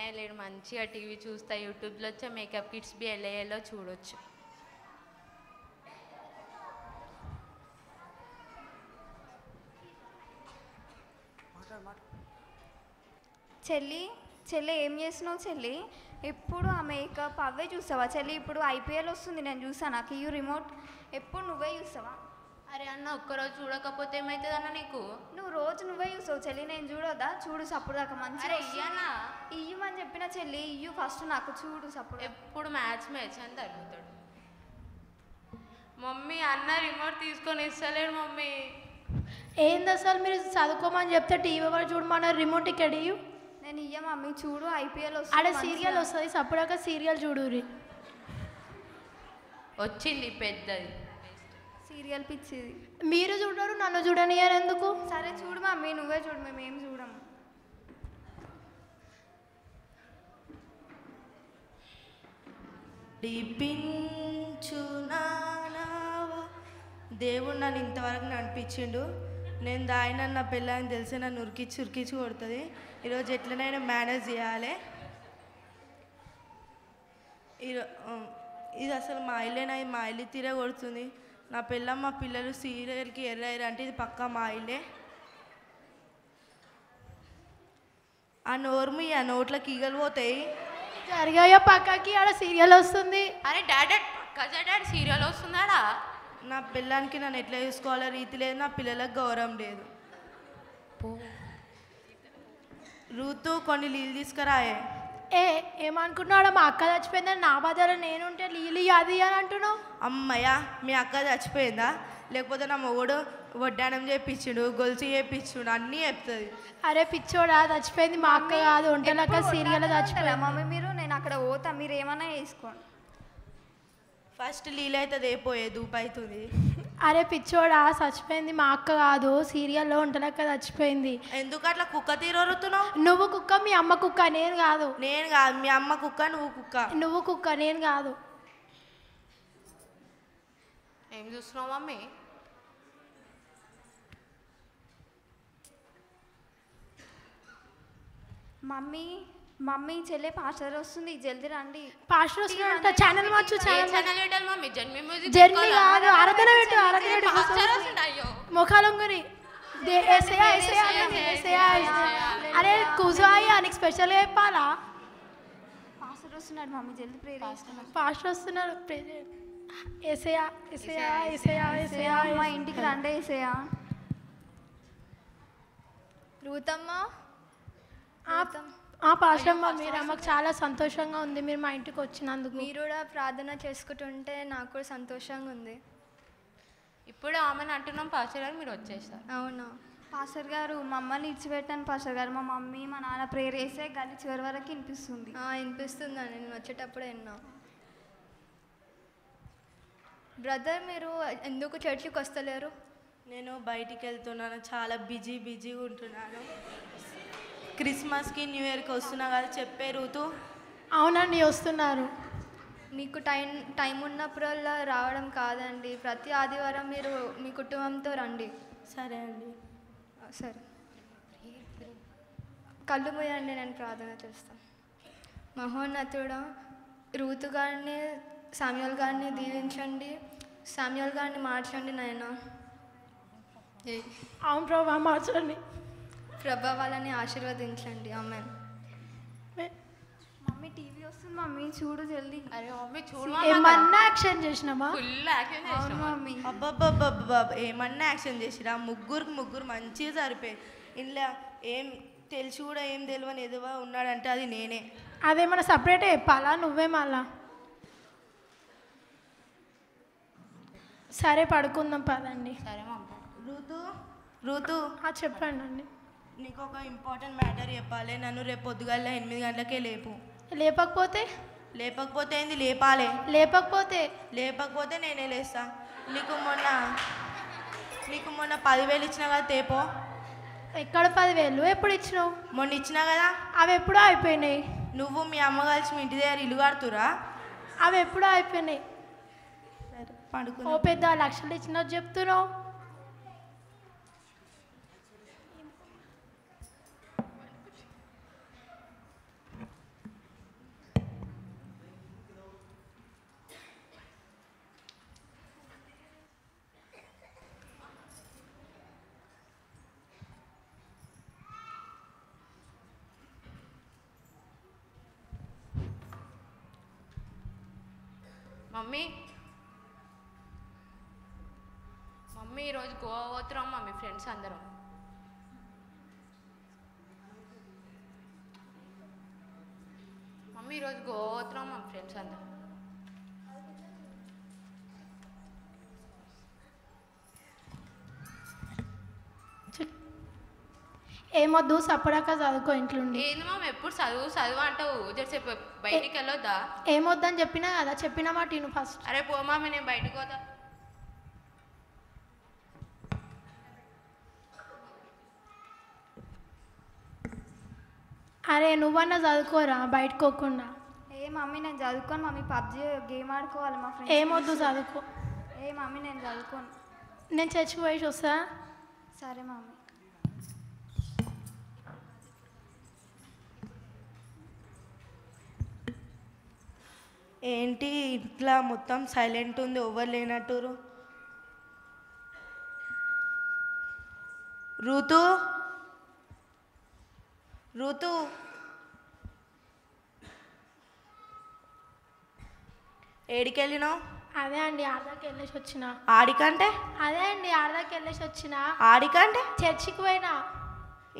అన్నయ్య లేడు, మంచిగా టీవీ చూస్తా, యూట్యూబ్లో వచ్చే మేకప్ కిట్స్ బి ఎల్ఏలో చూడొచ్చు. చెల్లి చెల్లి ఏం చేస్తున్నావు చెల్లి? ఎప్పుడు ఆ మేకప్ అవే చూస్తావా చెల్లి? ఇప్పుడు ఐపీఎల్ వస్తుంది, నేను చూసాను. నాకు ఈ రిమోట్ ఎప్పుడు నువ్వే చూస్తావా? అరే అన్న, ఒక్కరోజు చూడకపోతే ఏమవుతుంది అన్న నీకు? నువ్వు రోజు నువ్వే చూస్తావు చెల్లి, నేను చూడొద్దా? చూడు సప్పుడు దాకా మంచిగా ఇయ్యనా ఇయ్యమని చెప్పిన చెల్లి, ఇయ్యు ఫస్ట్ నాకు చూడు సప్పుడు. ఎప్పుడు మ్యాచ్ అని తరుగుతాడు. మమ్మీ అన్న రిమోట్ తీసుకొని ఇస్తలేడు మమ్మీ. ఏంది అసలు మీరు చదువుకోమని చెప్తే టీవీ కూడా చూడమన్నారు, రిమోట్ ఇక్కడ ఇయ్యు. నేను ఇయ్య మమ్మీ, చూడు ఐపీఎల్ వస్తుంది, ఆడ సీరియల్ వస్తుంది, సప్పుడాక సీరియల్ చూడురి. వచ్చింది పెద్దది సీరియల్ పిచ్చిది. మీరు చూడరు, నన్ను చూడనియారు ఎందుకు? సరే చూడు మమ్మీ, నువ్వే చూడు, మేము ఏం చూడము. దేవుడు నన్ను ఇంతవరకు నడిపించిండు. నేను దాయిన నా పిల్లని తెలిసి నన్ను ఉరికిచ్చి ఉరికిచ్చి కొడుతుంది. ఈరోజు ఎట్లనైనా మేనేజ్ చేయాలి. ఇది అసలు మా ఇల్లేనా? మా ఇల్లు తీరే కొడుతుంది. నా పిల్ల మా పిల్లలు సీరియల్కి ఎర్రయ్యారు అంటే ఇది పక్కా మా ఇల్లే. ఆ నోర్మి ఆ నోట్లకి ఈగలు పోతాయి. జరిగాయో పక్కకి ఆడ సీరియల్ వస్తుంది. అరే డాడీ డాడీ సీరియల్ వస్తుందాడా? నా పిల్లానికి నన్ను ఎట్లా చూసుకోవాలో రీతి లేదు, నా పిల్లలకు గౌరవం లేదు. రూతు కొన్ని నీళ్ళు తీసుకురాయే. ఏమనుకున్నాడు? మా అక్క చచ్చిపోయిందని నా బాధలో నేనుంటే లీలి అది అని అంటున్నావు. అమ్మయ్య, మీ అక్క చచ్చిపోయిందా? లేకపోతే నా మొగుడు వడ్డానం చేయించుడు, గొలుసు చేయించుడు, అన్నీ చెప్తుంది. అరే పిచ్చోడా, చచ్చిపోయింది మా అక్క కాదు, ఒంటలక్క సీరియల్ చచ్చిపోయా. మమ్మీ మీరు, నేను అక్కడ పోతా, మీరు ఏమన్నా చేసుకోండి. ఫస్ట్ లీల్ అవుతుంది, అయిపోయే దూపు అవుతుంది. అరే పిచ్చోడా, చచ్చిపోయింది మా అక్క కాదు, సీరియల్లో ఒంటలక్క చచ్చిపోయింది. ఎందుకు అట్లా కుక్క తీరొరుతున్నావు? నువ్వు కుక్క, మీ అమ్మ కుక్క, నేను కాదు. నేను కాదు, మీ అమ్మ కుక్క, నువ్వు కుక్క. నువ్వు కుక్క, నేను కాదు. ఏం చూస్తున్నావు మమ్మీ? మమ్మీ మమ్మీ చెల్లె పాస్టర్ వస్తుంది, జల్దీ రండి. పాస్టర్ వస్తున్నట్ట, ఛానల్ మార్చు. ఛానల్ పెట్టాలి మమ్మీ? జర్నీ మ్యూజిక్ జర్నీ కాదు, ఆరాధన పెట్టు, ఆరాధన పెట్టు. అయ్యో ముఖాలంగుని అరే కుజాయి అని స్పెషల్గా చెప్పాలా? పాస్టర్ వస్తున్నాడు మమ్మీ, జల్దీ ప్రేయర్ చేసుకున్నాం. పాస్టర్ వస్తున్నాడు, ఏసయా ఏసయా ఏసయా ఏసయా. మా ఇంటికి రండి ఏసయా. రూతమ్మ, పాస్టమ్మ మీరు, మాకు చాలా సంతోషంగా ఉంది మీరు మా ఇంటికి వచ్చినందుకు. మీరు కూడా ప్రార్థన చేసుకుంటుంటే నాకు కూడా సంతోషంగా ఉంది. ఇప్పుడు ఆమెను అంటున్నాం పాస్టర్ గారు, మీరు వచ్చేసారు. అవునా పాస్టర్ గారు? మమ్మల్ని ఇచ్చిపెట్టాను పాస్టర్ గారు. మా మమ్మీ మా నాన్న ప్రేయర్ చేస్తే గల్లి చివరి వరకు వినిపిస్తుంది. వినిపిస్తుందా? నేను వచ్చేటప్పుడే విన్నా. బ్రదర్, మీరు ఎందుకు చర్చికి వస్తలేరు? నేను బయటికి వెళ్తున్నాను, చాలా బిజీగా ఉంటున్నాను. క్రిస్మస్కి న్యూ ఇయర్కి వస్తున్నా కదా, చెప్పే రూతు. అవునండి, వస్తున్నారు. మీకు టైం ఉన్నప్పుడల్లా రావడం కాదండి, ప్రతి ఆదివారం మీరు మీ కుటుంబంతో రండి. సరే అండి. సరే, కళ్ళు మూయండి, నేను ప్రార్థన చేస్తాను. మహోన్నతుడా, రూతు గారిని సామ్యుయల్ గారిని దీవించండి, సామ్యుయల్ గారిని మార్చండి నాయన. అవును ప్రభా, మార్చండి ప్రభా, వాళ్ళని ఆశీర్వదించండి. ఆమేన్. మమ్మీ టీవీ వస్తుంది మమ్మీ, చూడు జల్దీ. అరే మమ్మీ చూడు, ఏమన్నా యాక్షన్ చేసినామా? ఫుల్ యాక్షన్ చేసినాం మమ్మీ. అబ్బబ్బబ్బబ్బ, ఏమన్నా యాక్షన్ చేసిరా? ముగ్గురు మంచిగా సరిపోయి. ఇంట్లో ఏం తెలిసి కూడా ఏం తెలియని ఎదువా ఉన్నాడంటే అది నేనే. అదేమన్నా సపరేటే చెప్పాలా? నువ్వే మళ్ళా. సరే పడుకుందాం పదండి. సరే మమ్మీ. రూతు చెప్పండి అండి. నీకు ఒక ఇంపార్టెంట్ మ్యాటర్ చెప్పాలి. నన్ను రేపు పొద్దుగాల 8 గంటలకే లేపు. లేపకపోతే ఏంది? లేపాలి. లేపకపోతే నేనే లేస్తా. నీకు మొన్న 10,000 ఇచ్చినా కదా, తేపో. ఎక్కడ 10,000? ఎప్పుడు ఇచ్చినావు? మొన్న ఇచ్చినా కదా. అవి ఎప్పుడో అయిపోయినాయి. నువ్వు మీ అమ్మ కలిసి మీ ఇంటి దగ్గర ఇల్లు కడుతురా? అవి ఎప్పుడో అయిపోయినాయి. పడుకో. ఓ పెద్ద లక్షలు ఇచ్చినట్టు చెప్తున్నావు. మమ్మీ మమ్మీ ఈరోజు గోవా పోతున్నాం మమ్మీ ఫ్రెండ్స్ అందరం. మమ్మీ ఈరోజు గోవా పోతున్నాం మా ఫ్రెండ్స్ అందరం. ఏమొద్దు సపడాక చదువుకో ఇంట్లోండి. ఏంది మామ ఎప్పుడు చదువు చదువు అంటావు, జరసేపు బయటికి వెళ్ళొద్దా? ఏమొద్దని చెప్పినా కదా, చెప్పిన మాట నేను ఫస్ట్. అరే పో మామ నేను బయటకు పోతా. అరే నువ్వన్నా చదువుకోరా బయటకోకుండా. ఏ మమ్మీ నేను చదువుకోను మమ్మీ, పబ్జి గేమ్ ఆడుకోవాలి మా ఫ్రెండ్స్. ఏమొద్దు చదువుకో. ఏ మమ్మీ నేను చదువుకోను. నేను చర్చికి పోయి వస్తా. సరే మమ్మీ. ఏంటి ఇట్లా మొత్తం సైలెంట్ ఉంది, ఎవరు లేనట్టురు? ఋతు ఋతు ఏడికెళ్ళినావు? అదే అండి ఆడదాకా వెళ్ళేసి వచ్చిన. ఆడికంటే? అదే అండి ఆడదాకా వెళ్ళేసి వచ్చిన. ఆడికంటే? చర్చికి పోయినా.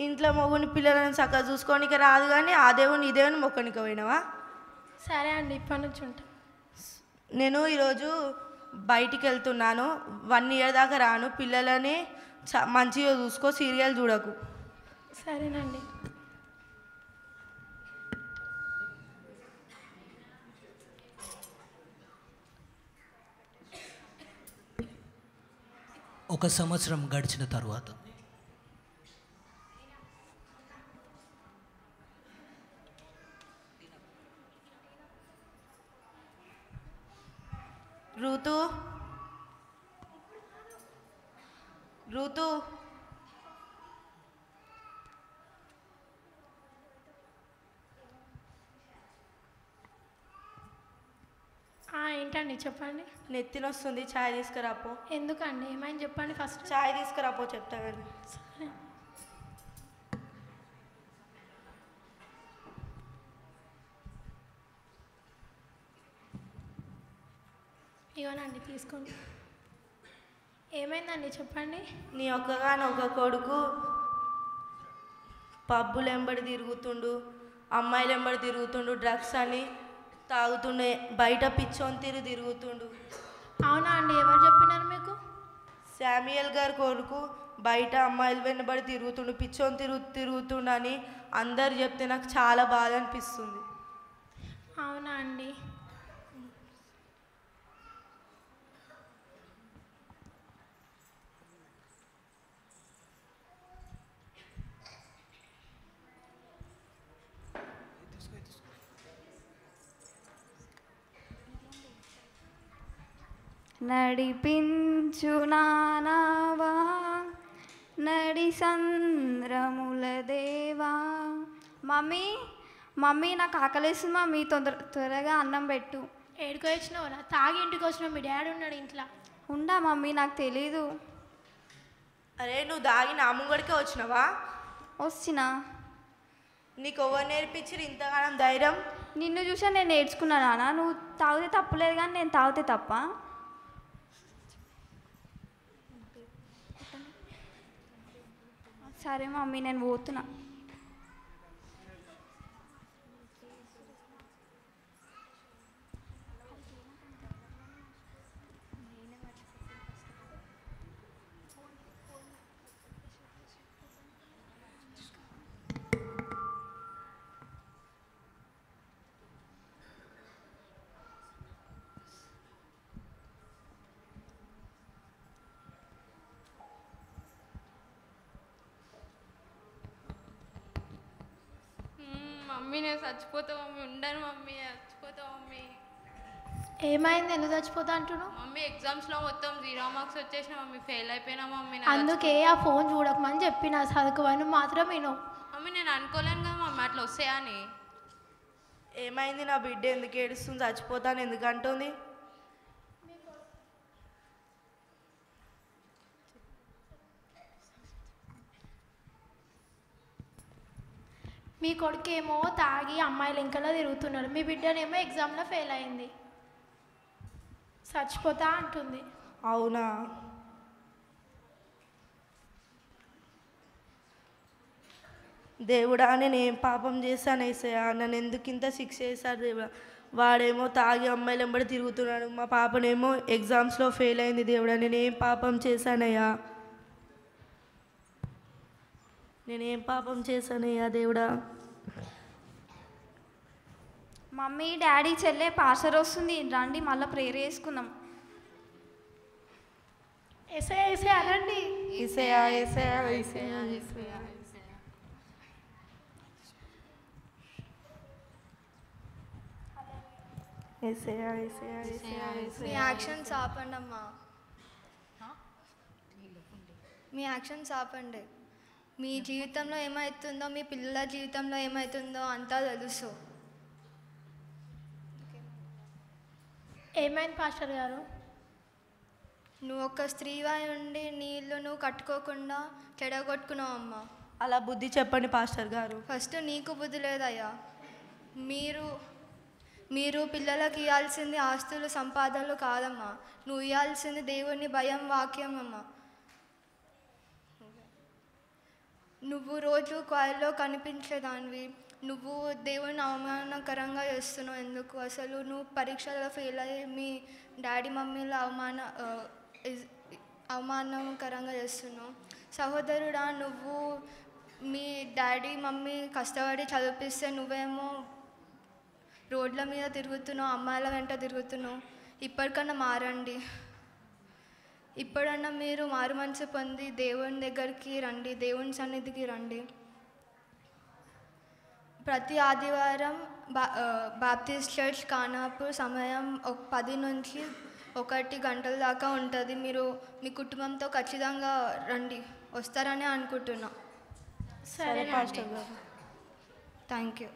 ఇంట్లో మొగుని పిల్లలను చక్కగా చూసుకోనికి రాదు కానీ ఆ దేవుని ఈ దేవుని మొక్కనికి పోయినావా? సరే అండి ఇప్పటి నుంచి ఉంటా. నేను ఈరోజు బయటికి వెళ్తున్నాను, 1 year దాకా రాను. పిల్లలని మంచిగా చూసుకో, సీరియల్ చూడకు. సరేనండి. ఒక సంవత్సరం గడిచిన తరువాత ఋతు ఋతు ఏంటండి చెప్పండి. నెత్తినొస్తుంది, ఛాయ్ తీసుకురాపో. ఎందుకండి ఏమైంది చెప్పండి ఫస్ట్. ఛాయ్ తీసుకురాపో చెప్తా కానీ. సరే. ఇవ్వనండి తీసుకోండి. ఏమైందండి చెప్పండి. నీ ఒక్కగానొక్క కొడుకు పబ్బులు వెంబడి తిరుగుతుండు, అమ్మాయిలు వెంబడి తిరుగుతుండు, డ్రగ్స్ అని తాగుతుండే, బయట పిచ్చోని తిరుగుతుండు. అవునా అండి ఎవరు చెప్పినారు మీకు? శామ్యుయల్ గారి కొడుకు బయట అమ్మాయిలు వెంబడి తిరుగుతుండు, పిచ్చోని తిరుగుతుండు అని అందరు చెప్తే నాకు చాలా బాధ అనిపిస్తుంది. అవునా అండి. నడిపించు నానావా నడి సంద్రముల దేవా. మమ్మీ మమ్మీ నాకు ఆకలేస్తుంది మమ్మీ, త్వరగా అన్నం పెట్టు. ఏడుకు వచ్చినావురా? తాగి ఇంటికి వచ్చినావు, మీ డాడీ ఉన్నాడు ఇంట్లో. ఉండా మమ్మీ, నాకు తెలీదు. అరే నువ్వు దాగి నా ముంగడికే వచ్చినావా? వచ్చినా. నీకు ఎవరు నేర్పించిరు ఇంతగానం ధైర్యం? నిన్ను చూసా నేను నేర్చుకున్నానా? నువ్వు తాగితే తప్పులేదు కానీ నేను తాగితే తప్ప? సరే మమ్మీ నేను పోతున్నా. మమ్మీ నేను చచ్చిపోతా మమ్మీ, ఉండను మమ్మీ, చచ్చిపోతా మమ్మీ. ఏమైంది? ఎందుకు చచ్చిపోతా అంటున్నావు? మమ్మీ ఎగ్జామ్స్లో మొత్తం 0 మార్క్స్ వచ్చేసిన మమ్మీ, ఫెయిల్ అయిపోయినా మమ్మీ. అందుకే ఆ ఫోన్ చూడకమని చెప్పిన, చదువుకోవని మాత్రం విను. మమ్మీ నేను అనుకోలేను కదా మమ్మీ అట్లా వస్తాయా అని. ఏమైంది? నా బిడ్డ ఎందుకు ఏడుస్తుంది? చచ్చిపోతాను ఎందుకు అంటుంది? మీ కొడుకేమో తాగి అమ్మాయిలు ఇంకలా తిరుగుతున్నాడు, మీ బిడ్డనేమో ఎగ్జామ్లో ఫెయిల్ అయింది. చచ్చిపోతా అంటుంది. అవునా? దేవుడా, నేను ఏం పాపం చేశాను ఏసయ్యా? నన్ను ఎందుకు ఇంత శిక్ష చేశారు దేవుడా? వాడేమో తాగి అమ్మాయిలు వెంబడి తిరుగుతున్నాడు, మా పాపనేమో ఎగ్జామ్స్లో ఫెయిల్ అయింది. దేవుడా, నేను ఏం పాపం చేశానయ్యా? నేనేం పాపం చేశానయ్యా దేవుడా? మమ్మీ డాడీ చెల్లె పాస్టర్ వస్తుంది, రండి మళ్ళీ ప్రేయర్ చేసుకుందాం. ఏసే ఏసే అనండి. ఏసయ్యా ఏసయ్యా ఏసయ్యా ఏసయ్యా. ఏసయ్యా ఏసయ్యా ఏసయ్యా మీ ఏసయ్యా. యాక్షన్స్ ఆపండి అమ్మా, మీ యాక్షన్స్ ఆపండి. మీ జీవితంలో ఏమవుతుందో, మీ పిల్లల జీవితంలో ఏమవుతుందో అంతా తెలుసు. ఏమైంది పాస్టర్ గారు? నువ్వు ఒక స్త్రీవై ఉండి నీ ఇల్లు నువ్వు కట్టుకోకుండా చెడగొట్టుకున్నావు అమ్మా. అలా బుద్ధి చెప్పండి పాస్టర్ గారు. ఫస్ట్ నీకు బుద్ధి లేదయ్యా. మీరు పిల్లలకి ఇవ్వాల్సింది ఆస్తులు సంపాదనలు కాదమ్మా, నువ్వు ఇవ్వాల్సింది దేవుని భయం వాక్యం అమ్మా. నువ్వు రోజు కాయల్లో కనిపించేదానివి, నువ్వు దేవుని అవమానకరంగా చేస్తున్నావు. ఎందుకు? అసలు నువ్వు పరీక్షలో ఫెయిల్ అయ్యి మీ డాడీ మమ్మీలో అవమానకరంగా చేస్తున్నావు. సహోదరుడా, నువ్వు మీ డాడీ మమ్మీ కష్టపడి చదివిపిస్తే నువ్వేమో రోడ్ల మీద తిరుగుతున్నావు, అమ్మాయిల వెంట తిరుగుతున్నావు. ఇప్పటికన్నా మారండి. ఇప్పుడన్నా మీరు మారు మనసు పొంది దేవుని దగ్గరికి రండి, దేవుని సన్నిధికి రండి. ప్రతి ఆదివారం బాప్టిస్ట్ చర్చ్ ఖానాపూర్ సమయం 10 నుంచి 1 గంటల దాకా ఉంటుంది. మీరు మీ కుటుంబంతో ఖచ్చితంగా రండి, వస్తారని అనుకుంటున్నా. సరే పాస్టర్ గారు. Thank you.